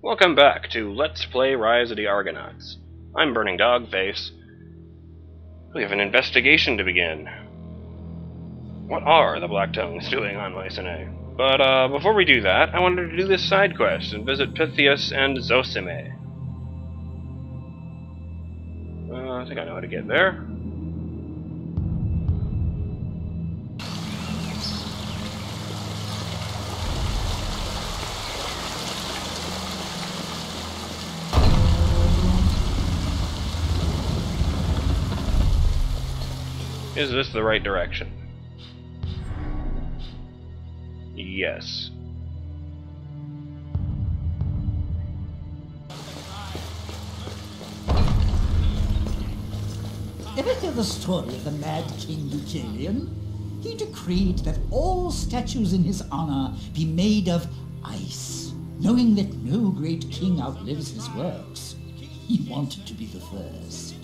Welcome back to Let's Play Rise of the Argonauts. I'm BurningDogFace. We have an investigation to begin. What are the Black Tongues doing on Mycenae? But before we do that, I wanted to do this side quest and visit Pythias and Zosime. I think I know how to get there. Is this the right direction? Yes. Ever hear the story of the mad King Lycomedes? He decreed that all statues in his honor be made of ice. Knowing that no great king outlives his works, he wanted to be the first.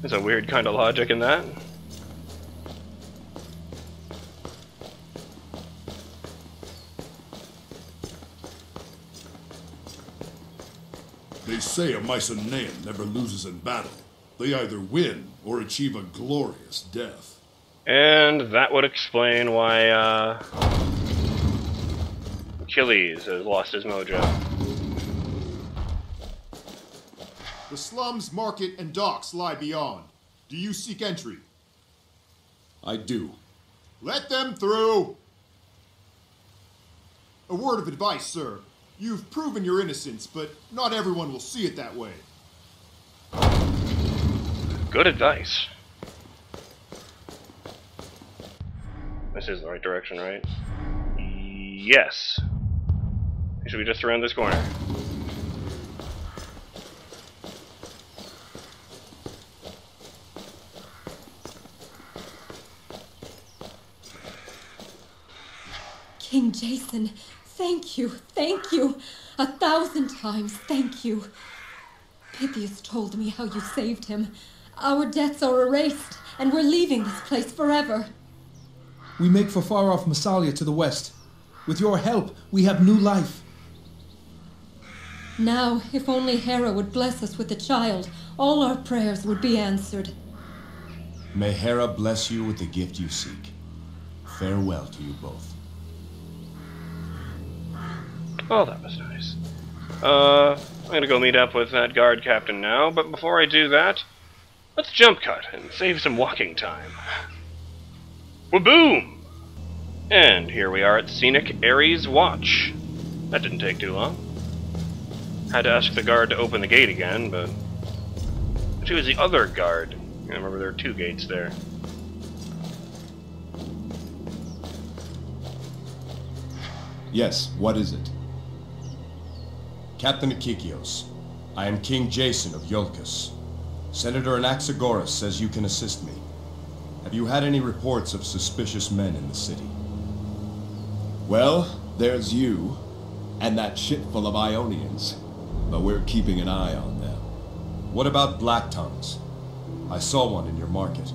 There's a weird kind of logic in that. They say a Mycenaean never loses in battle. They either win or achieve a glorious death. And that would explain why, Achilles has lost his mojo. The slums, market, and docks lie beyond. Do you seek entry? I do. Let them through! A word of advice, sir. You've proven your innocence, but not everyone will see it that way. Good advice. This is the right direction, right? Yes. Should we just around this corner? King Jason, thank you, 1,000 times thank you. Pythias told me how you saved him. Our debts are erased, and we're leaving this place forever. We make for far-off Massalia to the west. With your help, we have new life. Now, if only Hera would bless us with a child, all our prayers would be answered. May Hera bless you with the gift you seek. Farewell to you both. Oh, that was nice. I'm gonna go meet up with that guard captain now, but before I do that, let's jump cut and save some walking time. Waboom! And here we are at scenic Ares Watch. That didn't take too long. Had to ask the guard to open the gate again, but she was the other guard. I remember there were two gates there. Yes, what is it? Captain Akikios, I am King Jason of Iolcus. Senator Anaxagoras says you can assist me. Have you had any reports of suspicious men in the city? Well, there's you, and that ship full of Ionians, but we're keeping an eye on them. What about Black Tongues? I saw one in your market.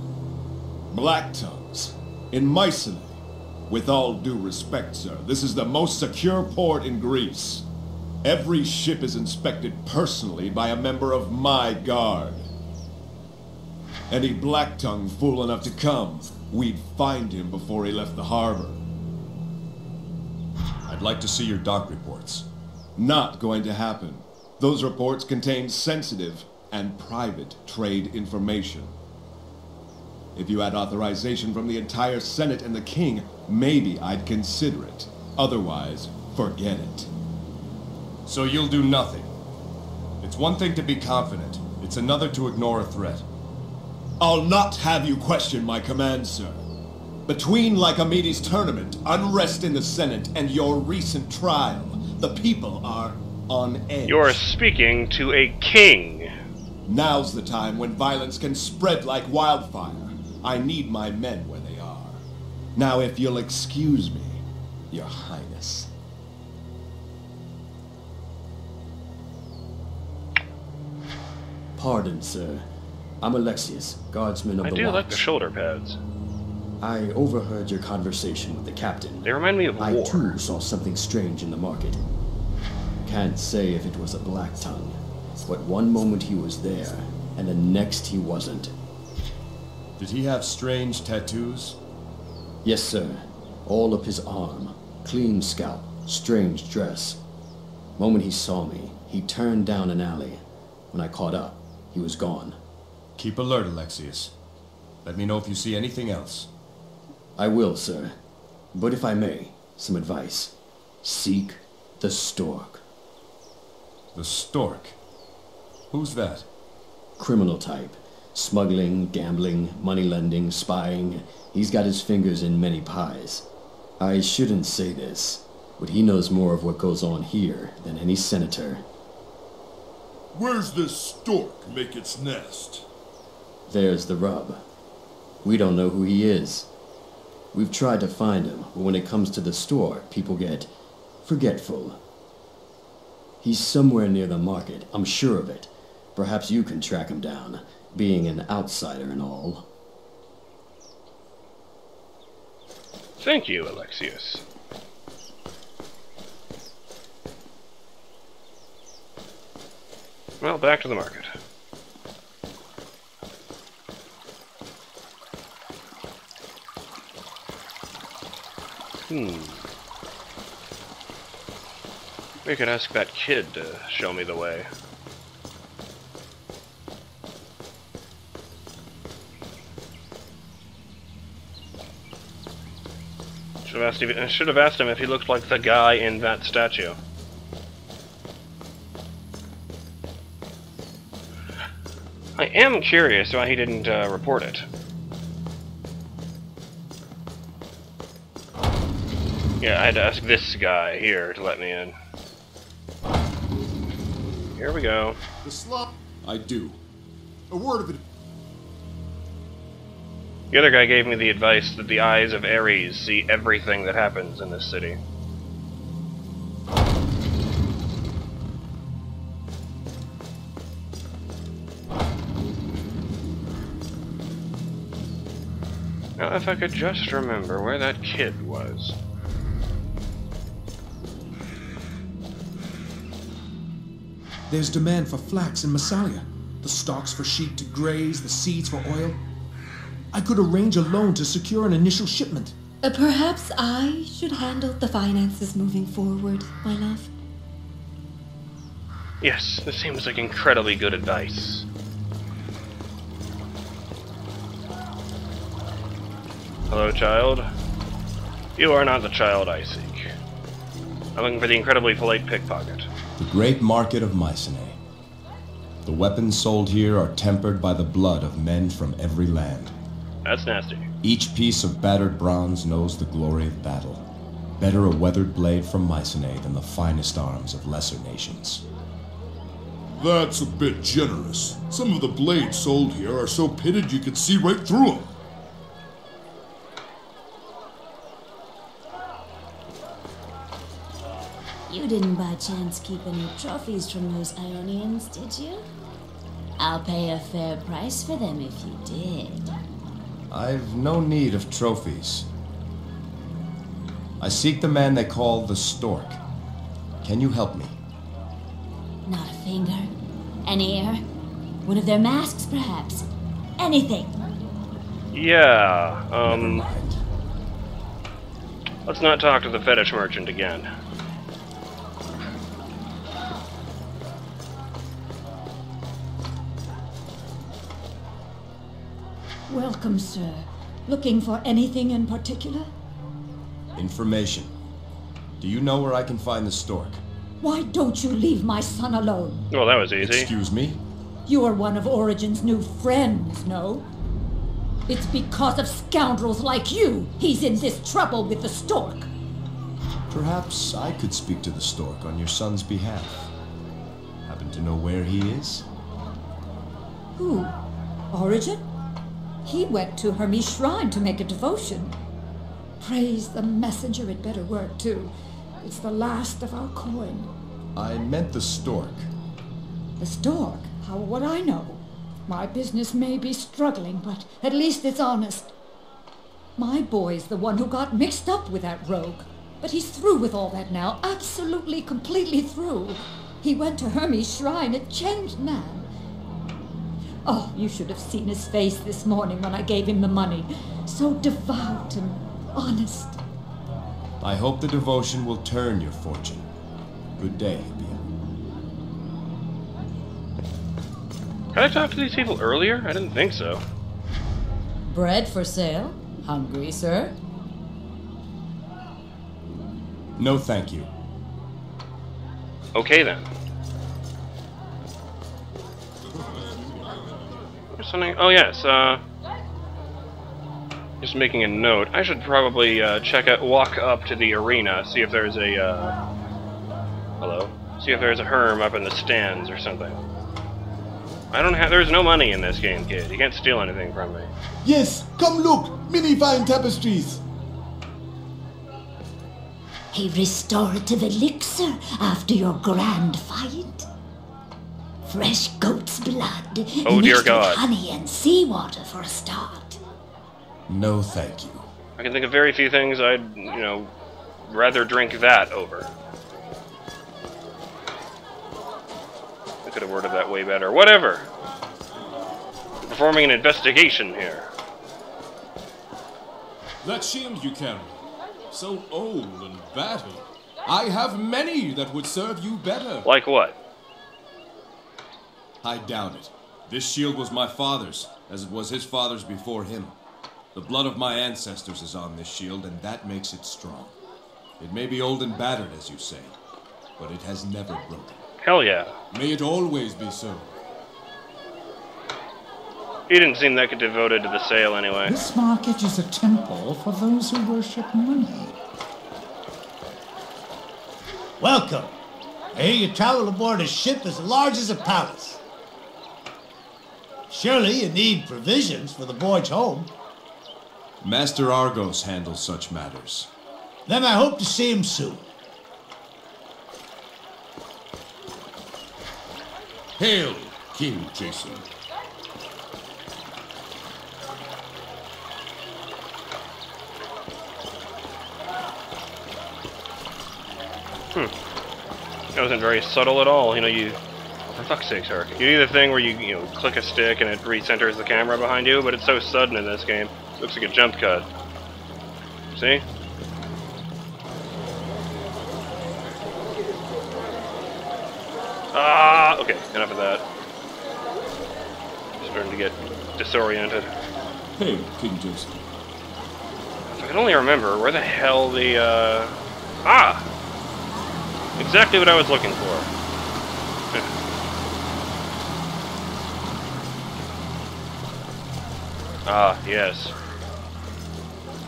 Black Tongues? In Mycenae? With all due respect, sir, this is the most secure port in Greece. Every ship is inspected personally by a member of my guard. Any Black Tongue fool enough to come, we'd find him before he left the harbor. I'd like to see your dock reports. Not going to happen. Those reports contain sensitive and private trade information. If you had authorization from the entire Senate and the King, maybe I'd consider it. Otherwise, forget it. So you'll do nothing. It's one thing to be confident, it's another to ignore a threat. I'll not have you question my command, sir. Between Lycomedes' tournament, unrest in the Senate, and your recent trial, the people are on edge. You're speaking to a king. Now's the time when violence can spread like wildfire. I need my men where they are. Now, if you'll excuse me, Your Highness. Pardon, sir. I'm Alexius, guardsman of I the do watch. like the shoulder pads. I overheard your conversation with the captain. They remind me of I war. too saw something strange in the market. Can't say if it was a black tongue, but one moment he was there, and the next he wasn't. Did he have strange tattoos? Yes, sir. All up his arm. Clean scalp. Strange dress. Moment he saw me, he turned down an alley. When I caught up, he was gone. Keep alert, Alexius. Let me know if you see anything else. I will, sir. But if I may, some advice. Seek the Stork. The Stork? Who's that? Criminal type. Smuggling, gambling, money lending, spying. He's got his fingers in many pies. I shouldn't say this, but he knows more of what goes on here than any senator. Where's this stork make its nest? There's the rub. We don't know who he is. We've tried to find him, but when it comes to the Stork, people get forgetful. He's somewhere near the market, I'm sure of it. Perhaps you can track him down, being an outsider and all. Thank you, Alexius. Well, back to the market. We could ask that kid to show me the way. I should have asked him if he looked like the guy in that statue. I am curious why he didn't report it. Yeah, I had to ask this guy here to let me in. Here we go. The slop. I do. A word of it. The other guy gave me the advice that the eyes of Ares see everything that happens in this city. Now, if I could just remember where that kid was. There's demand for flax in Massalia, the stalks for sheep to graze, the seeds for oil. I could arrange a loan to secure an initial shipment. Perhaps I should handle the finances moving forward, my love. Yes, this seems like incredibly good advice. Hello, child. You are not the child I seek. I'm looking for the incredibly polite pickpocket. The great market of Mycenae. The weapons sold here are tempered by the blood of men from every land. That's nasty. Each piece of battered bronze knows the glory of battle. Better a weathered blade from Mycenae than the finest arms of lesser nations. That's a bit generous. Some of the blades sold here are so pitted you can see right through them. You didn't by chance keep any trophies from those Ionians, did you? I'll pay a fair price for them if you did. I've no need of trophies. I seek the man they call the Stork. Can you help me? Not a finger, an ear, one of their masks perhaps. Anything. Yeah, Never mind. let's not talk to the fetish merchant again. Welcome, sir. Looking for anything in particular? Information. Do you know where I can find the Stork? Why don't you leave my son alone? Well, that was easy. Excuse me? You are one of Origen's new friends, no? It's because of scoundrels like you he's in this trouble with the Stork. Perhaps I could speak to the Stork on your son's behalf. Happen to know where he is? Who? Origen? He went to Hermes' shrine to make a devotion. Praise the messenger, it better work too. It's the last of our coin. I meant the Stork. The Stork? How would I know? My business may be struggling, but at least it's honest. My boy's the one who got mixed up with that rogue. But he's through with all that now. Absolutely, completely through. He went to Hermes' shrine, a changed man. Oh, you should have seen his face this morning when I gave him the money. So devout and honest. I hope the devotion will turn your fortune. Good day, Hippia. Can I talk to these people earlier? I didn't think so. Bread for sale? Hungry, sir? No, thank you. Okay then. There's something. Oh yes. Just making a note. I should probably walk up to the arena, see if there's a hello. See if there's a herm up in the stands or something. There's no money in this game, kid. You can't steal anything from me. Yes, come look. Many fine tapestries. A restorative elixir after your grand fight. Fresh goat's blood, Oh dear mixed God. with honey and seawater for a start. No, thank you. I can think of very few things I'd, rather drink that over. I could have worded that way better. Whatever. We're performing an investigation here. That shield you carry, so old and battered. I have many that would serve you better. Like what? I doubt it. This shield was my father's, as it was his father's before him. The blood of my ancestors is on this shield, and that makes it strong. It may be old and battered, as you say, but it has never broken. Hell yeah. May it always be so. He didn't seem that devoted to the sale anyway. This market is a temple for those who worship money. Welcome. I hear you travel aboard a ship as large as a palace. Surely you need provisions for the voyage home. Master Argos handles such matters. Then I hope to see him soon. Hail, King Jason. That wasn't very subtle at all. For fuck's sake, Stork. You do the thing where you click a stick and it recenters the camera behind you, but it's so sudden in this game. It looks like a jump cut. See? Ah, okay, enough of that. Starting to get disoriented. Hail, King Jason. If I could only remember where the hell the exactly what I was looking for. Yes.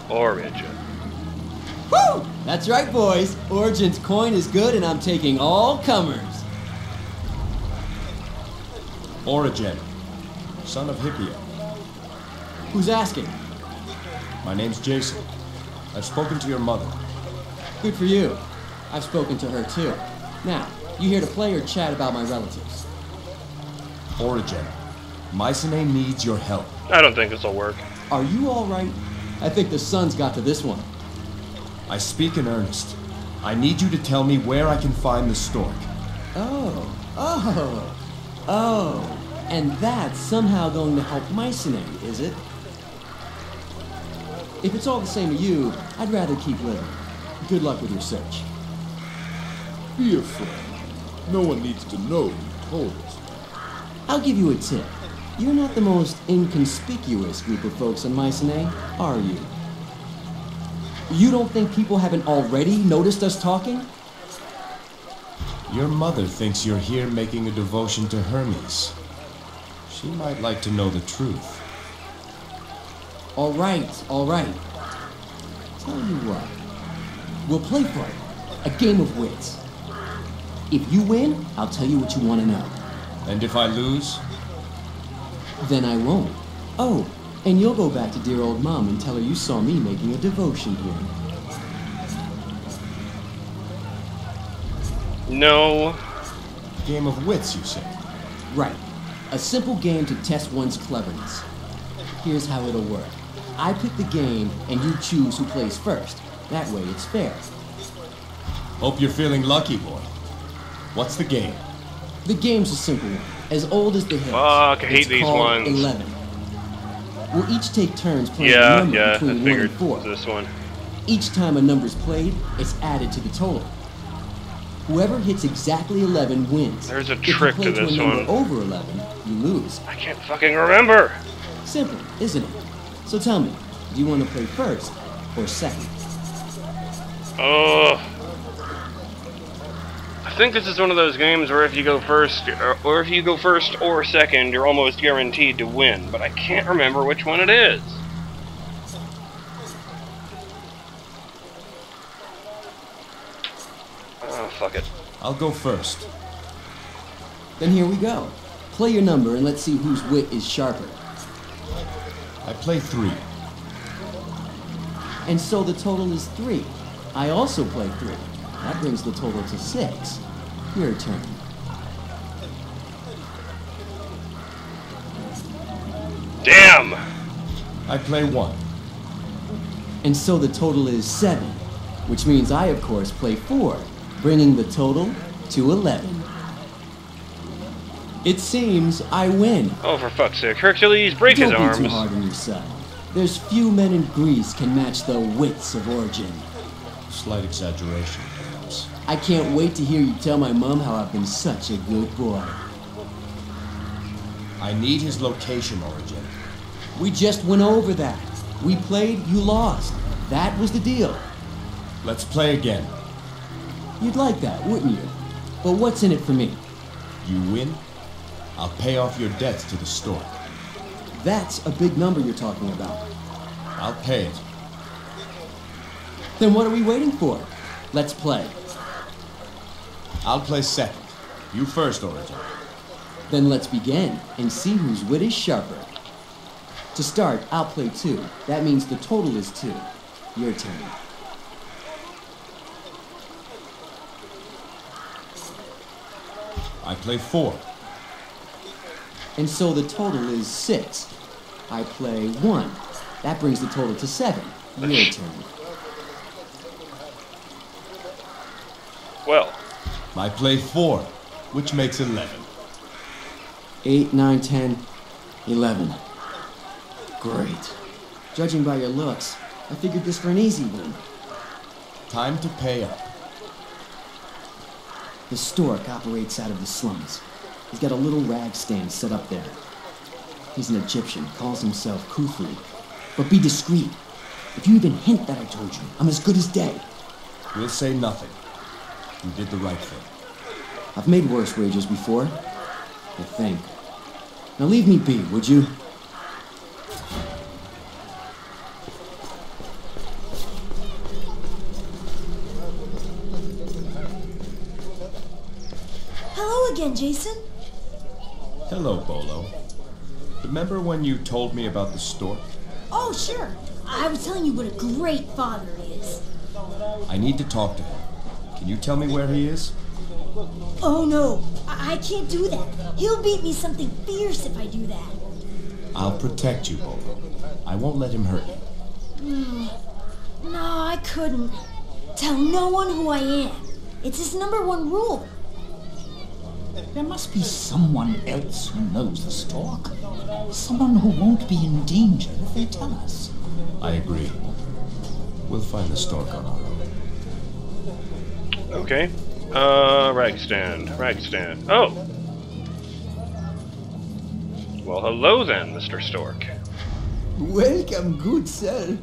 Origin. Woo! That's right, boys. Origin's coin is good, and I'm taking all comers. Origin, son of Hippia. Who's asking? My name's Jason. I've spoken to your mother. Good for you. I've spoken to her too. Now, you here to play or chat about my relatives? Origin, Mycenae needs your help. I don't think this will work. Are you all right? I think the sun's got to this one. I speak in earnest. I need you to tell me where I can find the Stork. Oh. And that's somehow going to help Mycenae, is it? If it's all the same to you, I'd rather keep living. Good luck with your search. Be a friend. No one needs to know you told us. I'll give you a tip. You're not the most inconspicuous group of folks in Mycenae, are you? You don't think people haven't already noticed us talking? Your mother thinks you're here making a devotion to Hermes. She might like to know the truth. All right. Tell you what. We'll play for it. A game of wits. If you win, I'll tell you what you want to know. And if I lose? Then I won't. Oh, and you'll go back to dear old Mom and tell her you saw me making a devotion here. No. Game of wits, you say? Right. A simple game to test one's cleverness. Here's how it'll work. I pick the game, and you choose who plays first. That way, it's fair. Hope you're feeling lucky, boy. What's the game? The game's a simple one. As old as the hills. Fuck, I hate It's these called ones. 11. We'll each take turns playing a Yeah, number I between 1 figured and 4. this one. Each time a number's played, it's added to the total. Whoever hits exactly 11 wins. There's a If you trick play to this a number one. over 11, you lose. I can't fucking remember. Simple, isn't it? So tell me, do you want to play first or second? Oh. I think this is one of those games where if you go first, or if you go first or second, you're almost guaranteed to win. But I can't remember which one it is. Oh, fuck it. I'll go first. Then here we go. Play your number and let's see whose wit is sharper. I play 3. And so the total is 3. I also play 3. That brings the total to 6. Your turn. Damn! I play 1. And so the total is 7, which means I, of course, play 4, bringing the total to 11. It seems I win. Oh, for fuck's sake. Hercules, break his Don't arms. be too hard on yourself. There's few men in Greece can match the wits of Origin. Slight exaggeration, perhaps. I can't wait to hear you tell my mom how I've been such a good boy. I need his location, Origin. We just went over that. We played, you lost. That was the deal. Let's play again. You'd like that, wouldn't you? But what's in it for me? You win, I'll pay off your debts to the Stork. That's a big number you're talking about. I'll pay it. Then what are we waiting for? Let's play. I'll play second. You first, Origin. Then let's begin and see whose wit is sharper. To start, I'll play 2. That means the total is 2. Your turn. I play 4. And so the total is 6. I play 1. That brings the total to 7. Your turn. Well. I play 4, which makes 11. 8, 9, 10, 11. Great. Judging by your looks, I figured this for an easy win. Time to pay up. The Stork operates out of the slums. He's got a little rag stand set up there. He's an Egyptian, calls himself Khufu. But be discreet. If you even hint that I told you, I'm as good as dead. We'll say nothing. You did the right thing. I've made worse wagers before, I think. Now leave me be, would you? Hello again, Jason. Hello, Bolo. Remember when you told me about the Stork? Oh, sure. I was telling you what a great father he is. I need to talk to him. Can you tell me where he is? Oh, no. I can't do that. He'll beat me something fierce if I do that. I'll protect you, Bolo. I won't let him hurt you. No, I couldn't. Tell no one who I am. It's his #1 rule. There must be someone else who knows the Stork. Someone who won't be in danger if they tell us. I agree. We'll find the Stork on our own. Okay. Rag stand. Oh! Well, hello then, Mr. Stork. Welcome, good sir.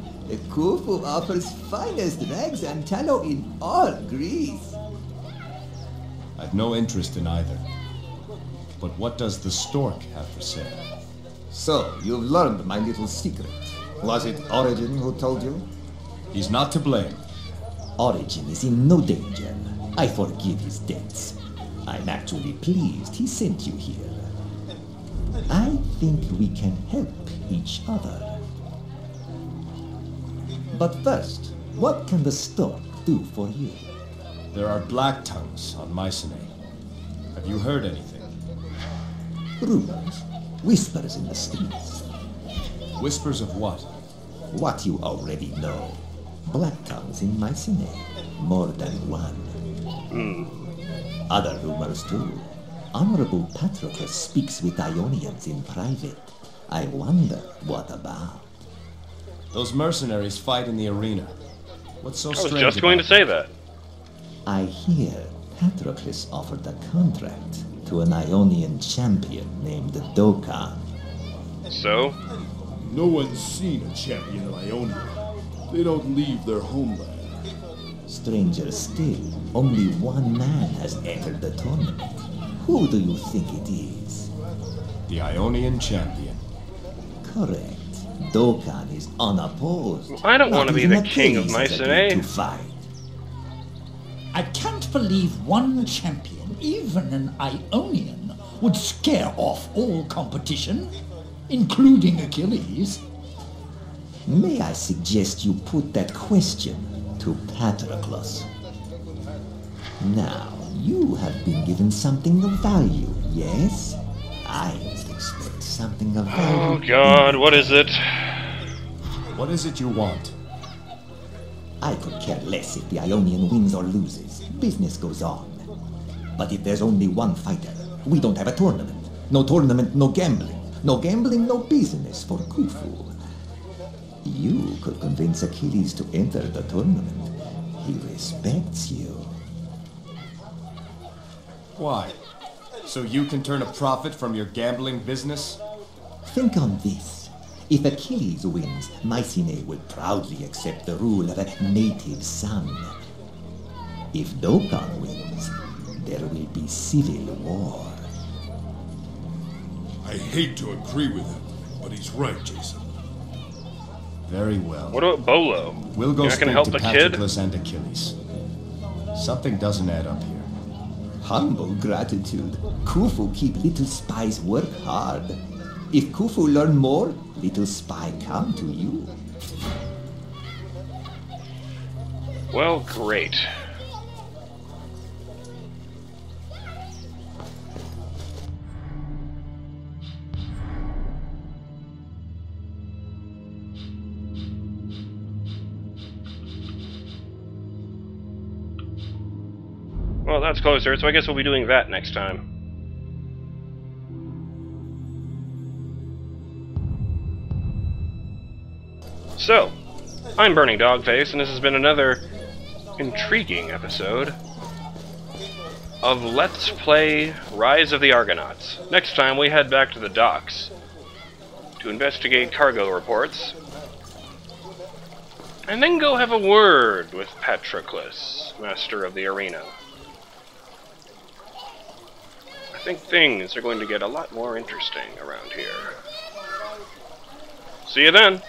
Khufu offers finest rags and tallow in all Greece. I've no interest in either. But what does the Stork have for sale? So, you've learned my little secret. Was it Origin who told you? He's not to blame. Origin is in no danger. I forgive his debts. I'm actually pleased he sent you here. I think we can help each other. But first, what can the Stork do for you? There are black tongues on Mycenae. Have you heard anything? Rumors, whispers in the streets. Whispers of what? What you already know. Black tongues in Mycenae. More than one. Other rumors too. Honorable Patroclus speaks with Ionians in private. I wonder what about. Those mercenaries fight in the arena. What's so strange? I was just going to say that. I hear Patroclus offered a contract to an Ionian champion named Dokkan. So? No one's seen a champion of Ionia. They don't leave their homeland. Stranger still, only one man has entered the tournament. Who do you think it is? The Ionian champion. Correct. Dokkan is unopposed. I don't want to be the Not king of even Achilles has Mycenae. agreed to fight. I can't believe one champion, even an Ionian, would scare off all competition, including Achilles. May I suggest you put that question to Patroclus? Now, you have been given something of value, yes? I would expect something of value. Oh god, what is it? What is it you want? I could care less if the Ionian wins or loses. Business goes on. But if there's only one fighter, we don't have a tournament. No tournament, no gambling. No gambling, no business for Khufu. You could convince Achilles to enter the tournament. He respects you. Why? So you can turn a profit from your gambling business? Think on this. If Achilles wins, Mycenae will proudly accept the rule of a native son. If Dokkan wins, there will be civil war. I hate to agree with him, but he's right, Jason. Very well. What about Bolo? We'll go You're not speak gonna help to the kid? Patroclus and Achilles. Something doesn't add up here. Humble gratitude. Khufu keep little spies work hard. If Khufu learn more, little spy come to you. Well, great. Well, that's closer, so I guess we'll be doing that next time. So, I'm BurningDogFace, and this has been another intriguing episode of Let's Play Rise of the Argonauts. Next time, we head back to the docks to investigate cargo reports, and then go have a word with Patroclus, master of the arena. I think things are going to get a lot more interesting around here. See you then!